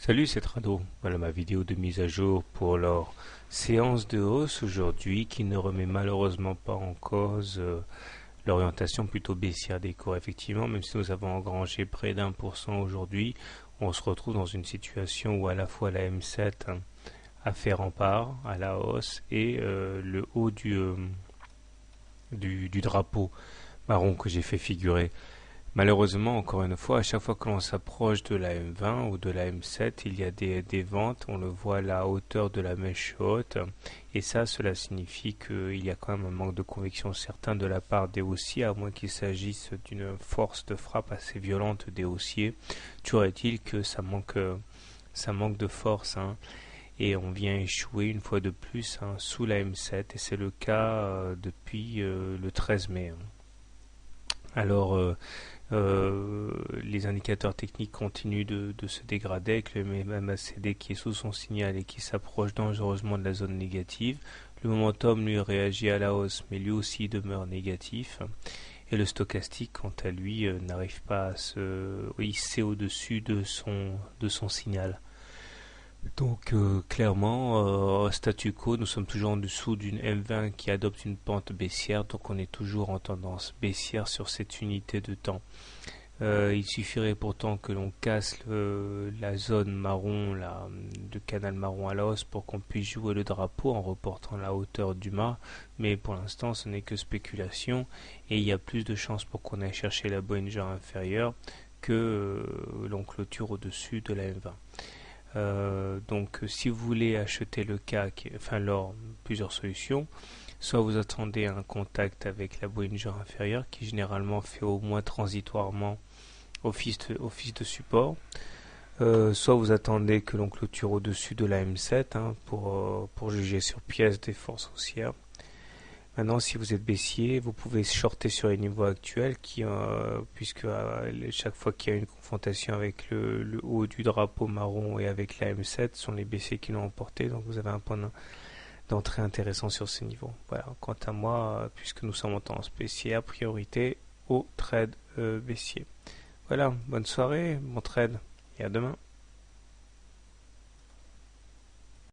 Salut, c'est Trado. Voilà ma vidéo de mise à jour pour leur séance de hausse aujourd'hui qui ne remet malheureusement pas en cause l'orientation plutôt baissière des cours. Effectivement, même si nous avons engrangé près d'1% aujourd'hui, on se retrouve dans une situation où à la fois la M7 a fait rempart à la hausse et le haut du drapeau marron que j'ai fait figurer. Malheureusement, encore une fois, à chaque fois que l'on s'approche de la M20 ou de la M7, il y a des ventes, on le voit à la hauteur de la mèche haute, et ça, cela signifie qu'il y a quand même un manque de conviction certain de la part des haussiers, à moins qu'il s'agisse d'une force de frappe assez violente des haussiers. Toujours est-il que ça manque de force, et on vient échouer une fois de plus sous la M7, et c'est le cas depuis le 13 mai. Alors, les indicateurs techniques continuent de se dégrader avec le MACD qui est sous son signal et qui s'approche dangereusement de la zone négative. Le momentum lui réagit à la hausse mais lui aussi demeure négatif. Et le stochastique quant à lui n'arrive pas à se hisser au-dessus de son signal. Donc clairement, statu quo, nous sommes toujours en dessous d'une M20 qui adopte une pente baissière, donc on est toujours en tendance baissière sur cette unité de temps. Il suffirait pourtant que l'on casse la zone marron, le canal marron à la hausse pour qu'on puisse jouer le drapeau en reportant la hauteur du mât, mais pour l'instant ce n'est que spéculation et il y a plus de chances pour qu'on aille chercher la Bollinger inférieure que l'on clôture au-dessus de la M20. Donc si vous voulez acheter le CAC, enfin l'or, plusieurs solutions. Soit vous attendez un contact avec la Bollinger inférieure qui généralement fait au moins transitoirement office de support. Soit vous attendez que l'on clôture au-dessus de la M7 pour juger sur pièce des forces haussières. Maintenant, si vous êtes baissier, vous pouvez shorter sur les niveaux actuels puisque chaque fois qu'il y a une confrontation avec le haut du drapeau marron et avec la M7, ce sont les baissiers qui l'ont emporté. Donc vous avez un point d'entrée intéressant sur ces niveaux. Voilà. Quant à moi, puisque nous sommes en tendance baissière, priorité au trade baissier. Voilà, bonne soirée, bon trade et à demain.